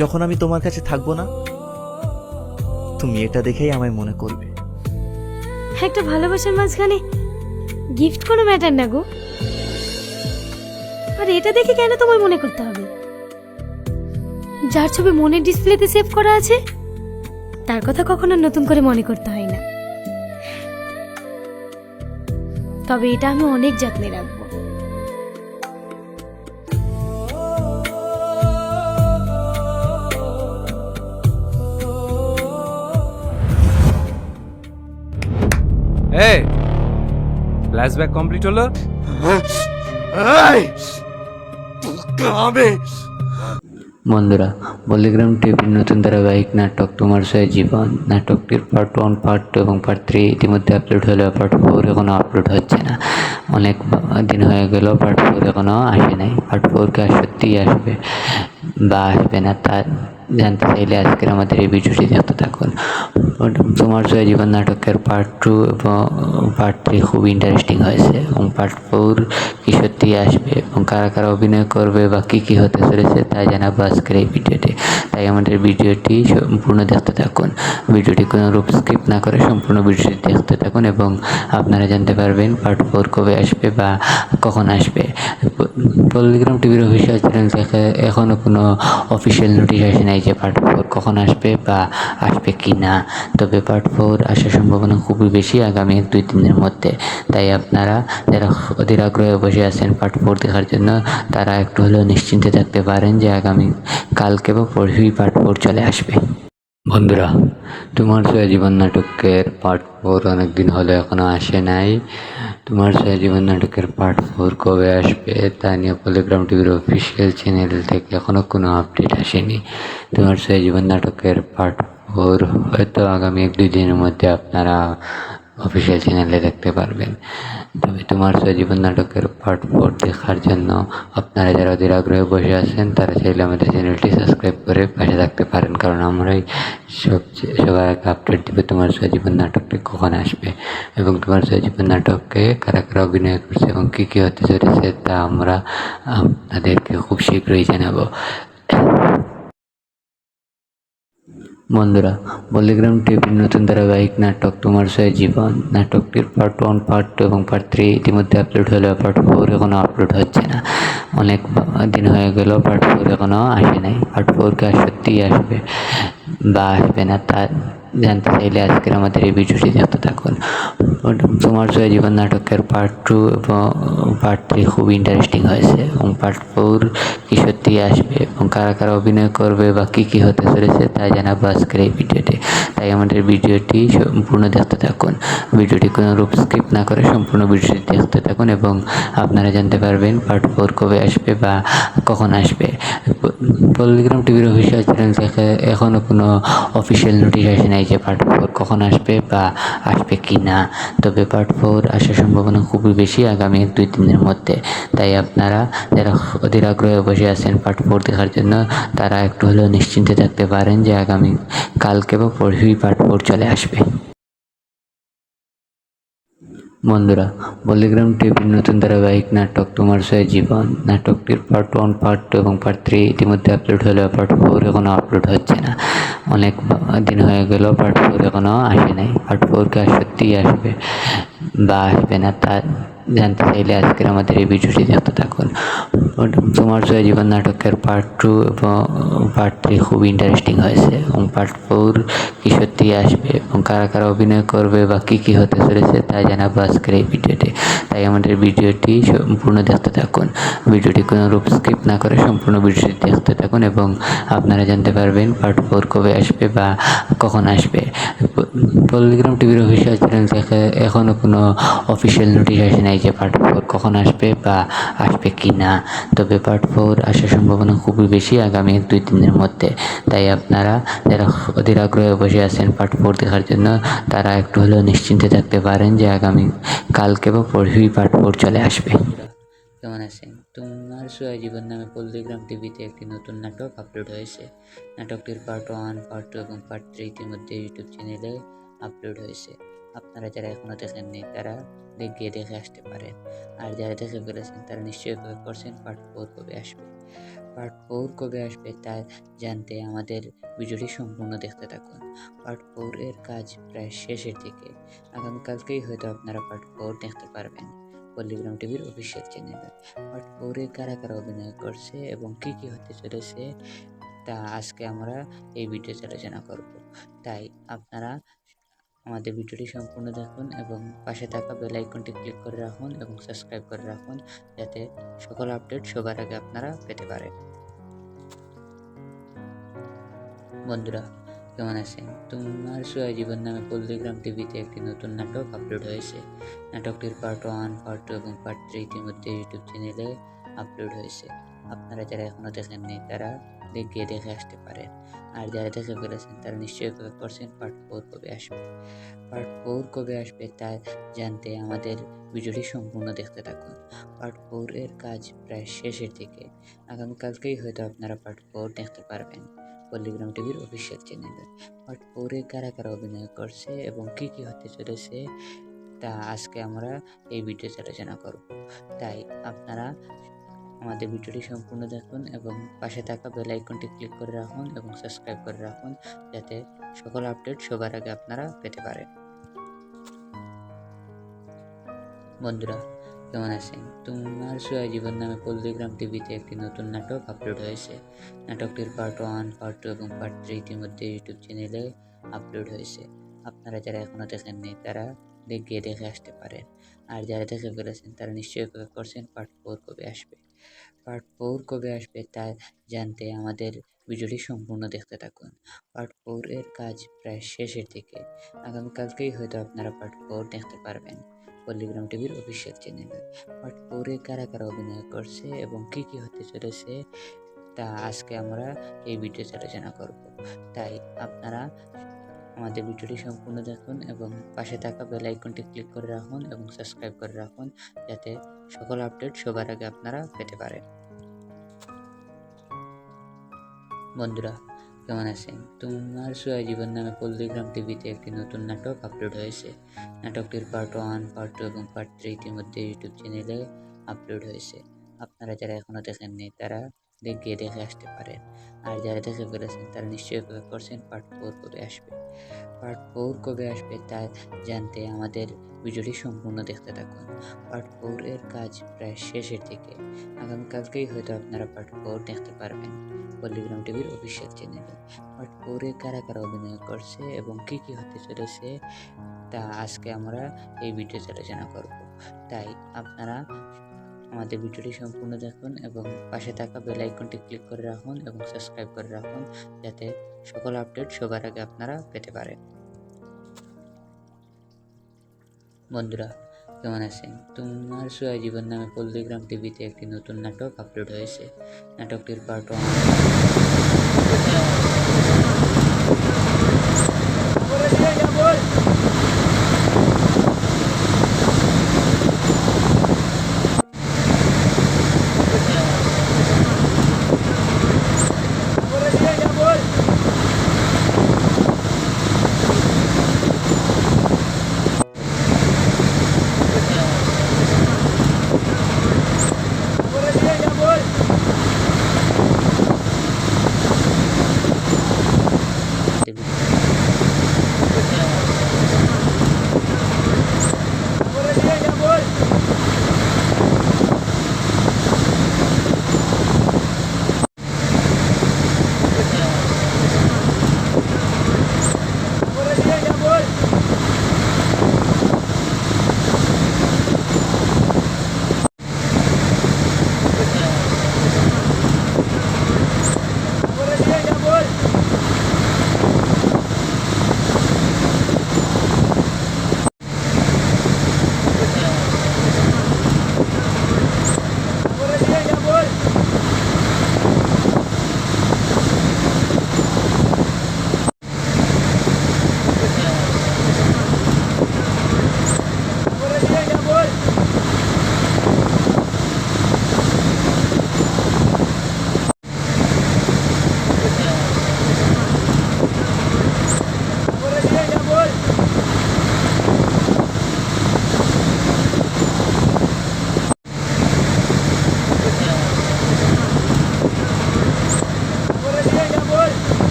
যখন আমি তোমার কাছে থাকবো না, তুমি এটা দেখেই আমায় মনে করবে। একটা ভালোবাসার মাঝখানে গিফট কোনো ম্যাটার না গো। আর এটা দেখে কেন তোমায় মনে করতে হবে? যার ছবি মনের ডিসপ্লেতে সেভ করা আছে তার কথা কখনো নতুন করে মনে করতে হয় না। তবে এটা আমি অনেক যত্নে রাখবো। এই ফ্ল্যাশব্যাক কমপ্লিট হলো? বন্ধুরা, পলিগ্রাম টিভির নতুন ধারাবাহিক নাটক তোমার সয় জীবন নাটকটির পার্ট 1, পার্ট 2 এবং পার্ট 3 ইতিমধ্যে আপলোড হলো। পার্ট 4 এখনো আপলোড হচ্ছে না, অনেক দিন হয়ে গেল। পার্ট 4 এখনো আসে নাই। পার্ট 4 কি সত্যিই আসবে বা আসবে না তা জানতে চাইলে আজকের আমাদের এই ভিডিওটি দেখতে থাকুন। তোমার সয় জীবন নাটকের পার্ট 2 এবং পার্ট 3 খুব ইন্টারেস্টিং হয়েছে এবং পার্ট 4 কি সত্যি আসবে এবং কারা কারা অভিনয় করবে বা কী কী হতে চলেছে তা জানাবো আজকের এই ভিডিওতে। তাই আমাদের ভিডিওটি সম্পূর্ণ দেখতে থাকুন। ভিডিওটি কোনো রূপ স্কিপ না করে সম্পূর্ণ ভিডিওটি দেখতে থাকুন এবং আপনারা জানতে পারবেন পার্ট 4 কবে আসবে বা কখন আসবে। পলিগ্রাম টিভির অফিসিয়াল চ্যানেল থেকে এখনও কোনো অফিসিয়াল নোটিশ আসে নাই যে পার্ট 4 কখন আসবে বা আসবে কি না। তবে পার্ট 4 আসার সম্ভাবনা খুবই বেশি আগামী 1-2 দিনের মধ্যে। তাই আপনারা যারা অধীর আগ্রহে বসে আছেন পার্ট 4 দেখার জন্য, তারা একটু হলেও নিশ্চিন্তে থাকতে পারেন যে আগামী কালকে বা পরশুই পার্ট 4 চলে আসবে। বন্ধুরা, তোমার সয় জীবন নাটকের পার্ট 4 অনেক দিন হলো এখনো আসে নাই। তোমার সয় জীবন নাটকের পার্ট 4 কবে আসবে তা নিয়ে পলিগ্রাম টিভির অফিসিয়াল চ্যানেল থেকে এখনো কোনো আপডেট আসেনি। তোমার সয় জীবন নাটকের পার্ট 4 হয়তো আগামী 1-2 দিনের মধ্যে আপনারা অফিসিয়াল চ্যানেলে দেখতে পারবেন। তবে তোমার সয় জীবন নাটকের পার্ট 4 দেখার জন্য আপনারা যারা অধীর আগ্রহে বসে আছেন তারা চাইলে আমাদের চ্যানেলটি সাবস্ক্রাইব করে পাশে থাকতে পারেন, কারণ আমরাই সবার আগে আপডেট দেবে তোমার সয় জীবন নাটকটি কখন আসবে এবং তোমার সয় জীবন নাটকে কারা কারা অভিনয় করছে এবং কী কী হতে চলেছে তা আমরা আপনাদেরকে খুব শীঘ্রই জানাবো। বন্ধুরা, পলিগ্রাম টিভির নতুন ধারাবাহিক নাটক তোমার সয় জীবন নাটকটির পার্ট 1, পার্ট 2 এবং পার্ট 3 ইতিমধ্যে আপলোড হলো। পার্ট 4 এখনো আপলোড হচ্ছে না, অনেক দিন হয়ে গেল। পার্ট 4 এখনো আসে নাই। পার্ট 4 কি সত্যিই আসবে বা আসবে না তা জানতে চাইলে আজকের আমাদের এই ভিডিওটি দেখতে থাকুন। তোমার সয় জীবন নাটকের পার্ট 2 এবং পার্ট 3 খুব ইন্টারেস্টিং হয়েছে এবং পার্ট 4 কি সত্যি আসবে এবং কারা কারা অভিনয় করবে বা কী কী হতে চলেছে তা জানাবো আজকের এই ভিডিওতে। তাই আমাদের ভিডিওটি সম্পূর্ণ দেখতে থাকুন। ভিডিওটি কোনো রূপ স্কিপ না করে সম্পূর্ণ ভিডিওটি দেখতে থাকুন এবং আপনারা জানতে পারবেন পার্ট 4 কবে আসবে বা কখন আসবে। পলিগ্রাম টিভির অফিসিয়াল চ্যানেল থেকে এখনও কোনো অফিসিয়াল নোটিশ আসে নাই যে পার্ট 4 কখন আসবে বা আসবে কি না। তবে পার্ট 4 আসার সম্ভাবনা খুবই বেশি আগামী 1-2 দিনের মধ্যে। তাই আপনারা যারা অধীর আগ্রহে বসে আছেন পার্ট 4 দেখার জন্য, তারা একটু হলেও নিশ্চিন্তে থাকতে পারেন যে আগামী কালকে বা পরশুই পার্ট 4 চলে আসবে। বন্ধুরা, পলিগ্রাম টিভির নতুন ধারাবাহিক নাটক তোমার সয় জীবন নাটকটির পার্ট 1, পার্ট 2 এবং পার্ট 3 ইতিমধ্যে আপলোড হলো। পার্ট 4 এখনো আপলোড হচ্ছে না, অনেক দিন হয়ে গেল। পার্ট 4 এখনো আসে নাই। পার্ট 4 কি সত্যিই আসবে বা আসবে না তা জানতে চাইলে আজকের আমাদের এই ভিডিওটি দেখতে থাকুন। তোমার সয় জীবন নাটকের পার্ট 2 এবং পার্ট 3 খুব ইন্টারেস্টিং হয়েছে এবং পার্ট 4 কি সত্যিই আসবে এবং কারা কারা অভিনয় করবে বা কী কী হতে চলেছে তা জানাবো আজকের এই ভিডিওতে। তাই আমাদের ভিডিওটি সম্পূর্ণ দেখতে থাকুন। ভিডিওটি কোনো রূপ স্কিপ না করে সম্পূর্ণ ভিডিওটি দেখতে থাকুন এবং আপনারা জানতে পারবেন পার্ট 4 কবে আসবে বা কখন আসবে। পলিগ্রাম টিভির অফিসিয়াল চ্যানেল থেকে এখনও কোনো অফিসিয়াল নোটিশ আসে নাই যে পার্ট 4 কখন আসবে বা আসবে কি না। তবে পার্ট 4 আসার সম্ভাবনা খুবই বেশি আগামী 1-2 দিনের মধ্যে। তাই আপনারা যারা অধীর আগ্রহে বসে আছেন পার্ট 4 দেখার জন্য, তারা একটু হলেও নিশ্চিন্তে থাকতে পারেন যে আগামী কালকে বা পরশুই পার্ট 4 চলে আসবে। কেমন আছেন? তোমার সয় জীবন নামে পলিগ্রাম টিভিতে একটি নতুন নাটক আপলোড হয়েছে। নাটকটির পার্ট 1, পার্ট 2 এবং পার্ট 3 ইতিমধ্যে ইউটিউব চ্যানেলে আপলোড হয়েছে। আপনারা যারা এখনও দেখেননি তারা গিয়ে দেখে আসতে পারেন। আর যারা দেখে ফেলেছেন তারা নিশ্চয়ই অপেক্ষা করছেন পার্ট 4 কবে আসবে। পার্ট 4 কবে আসবে তা জানতে আমাদের ভিডিওটি সম্পূর্ণ দেখতে থাকুন। পার্ট 4 এর কাজ প্রায় শেষের দিকে। আগামীকালকেই হয়তো আপনারা পার্ট 4 দেখতে পারবেন পল্লিগ্রাম টিভির অফিসিয়াল চ্যানেলে। পার্ট 4 এ কারা কারা অভিনয় করছে এবং কি কি হতে চলেছে তা আজকে আমরা এই ভিডিওতে আলোচনা করব। তাই আপনারা আমাদের ভিডিওটি সম্পূর্ণ দেখুন এবং পাশে থাকা বেল আইকনটি ক্লিক করে রাখুন এবং সাবস্ক্রাইব করে রাখুন, যাতে সকল আপডেট সবার আগে আপনারা পেতে পারেন। বন্ধুরা, কেমন আছেন? তোমার সোয়া জীবন নামে পল্লিগ্রাম টিভিতে একটি নতুন নাটক আপলোড হয়েছে। নাটকটির পার্ট 1, পার্ট 2 এবং পার্ট 3 ইতিমধ্যে ইউটিউব চ্যানেলে আপলোড হয়েছে। আপনারা যারা এখনও দেখেননি তারা গিয়ে দেখে আসতে পারেন, আর যারা দেখে ফেলেছেন তারা নিশ্চয়ই অপেক্ষা করছেন পার্ট 4 কবে আসবে। পার্ট 4 কবে আসবে তা জানতে আমাদের ভিডিওটি সম্পূর্ণ দেখতে থাকুন। পার্ট 4 এর কাজ প্রায় শেষের দিকে। আগামীকালকেই হয়তো আপনারা পার্ট 4 দেখতে পারবেন পল্লিগ্রাম টিভির অফিসিয়াল চ্যানেলে। পার্ট 4 এ কারা কারা অভিনয় করছে এবং কি কি হতে চলেছে তা আজকে আমরা এই ভিডিওতে আলোচনা করব। তাই আপনারা আমাদের ভিডিওটি সম্পূর্ণ দেখুন এবং পাশে থাকা বেল আইকনটি ক্লিক করে রাখুন এবং সাবস্ক্রাইব করে রাখুন, যাতে সকল আপডেট সবার আগে আপনারা পেতে পারেন। বন্ধুরা, কেমন আছেন? তোমার সোয়া জীবন নামে পল্লিগ্রাম টিভিতে একটি নতুন নাটক আপলোড হয়েছে। নাটকটির পার্ট 1, পার্ট 2 এবং পার্ট 3 ইতিমধ্যে ইউটিউব চ্যানেলে আপলোড হয়েছে। আপনারা যারা এখনও দেখেননি তারা গিয়ে দেখে আসতে পারেন, আর যারা দেখে ফেলেছেন তারা নিশ্চয়ই অপেক্ষা করছেন পার্ট 4 কবে আসবে। পার্ট 4 কবে আসবে তা জানতে আমাদের ভিডিওটি সম্পূর্ণ দেখতে থাকুন। পার্ট 4 এর কাজ প্রায় শেষের দিকে। আগামীকালকেই হয়তো আপনারা পার্ট 4 দেখতে পারবেন পল্লিগ্রাম টিভির অফিসিয়াল চ্যানেলে। পার্ট 4 এ কারা কারা অভিনয় করছে এবং কি কি হতে চলেছে তা আজকে আমরা এই ভিডিওতে আলোচনা করব। তাই আপনারা আমাদের ভিডিওটি সম্পূর্ণ দেখুন এবং পাশে থাকা বেল আইকনটি ক্লিক করে রাখুন এবং সাবস্ক্রাইব করে রাখুন, যাতে সকল আপডেট সবার আগে আপনারা পেতে পারেন। বন্ধুরা, কেমন আছেন? তোমার সোয়া জীবন নামে পল্লিগ্রাম টিভিতে একটি নতুন নাটক আপলোড হয়েছে। নাটকটির পার্ট 1, পার্ট 2 এবং পার্ট 3 ইতিমধ্যে ইউটিউব চ্যানেলে আপলোড হয়েছে। আপনারা যারা এখনও দেখেননি তারা গিয়ে দেখে আসতে পারেন, আর যারা দেখে ফেলেছেন তারা নিশ্চয়ই অপেক্ষা করছেন পার্ট 4 কবে আসবে। পার্ট 4 কবে আসবে তা জানতে আমাদের ভিডিওটি সম্পূর্ণ দেখতে থাকুন। পার্ট 4 এর কাজ প্রায় শেষের দিকে। আগামীকালকেই হয়তো আপনারা পার্ট 4 দেখতে পারবেন পল্লিগ্রাম টিভির অফিসিয়াল চ্যানেলে। পার্ট 4 এ কারা কারা অভিনয় করছে এবং কি কি হতে চলেছে তা আজকে আমরা এই ভিডিওতে আলোচনা করব। তাই আপনারা আমাদের ভিডিওটি সম্পূর্ণ দেখুন এবং পাশে থাকা বেল আইকনটি ক্লিক করে রাখুন এবং সাবস্ক্রাইব করে রাখুন, যাতে সকল আপডেট সবার আগে আপনারা পেতে পারেন। বন্ধুরা, কেমন আছেন? তোমার সোয়া জীবন নামে পল্লিগ্রাম টিভিতে একটি নতুন নাটক আপলোড হয়েছে। নাটকটির পার্ট 1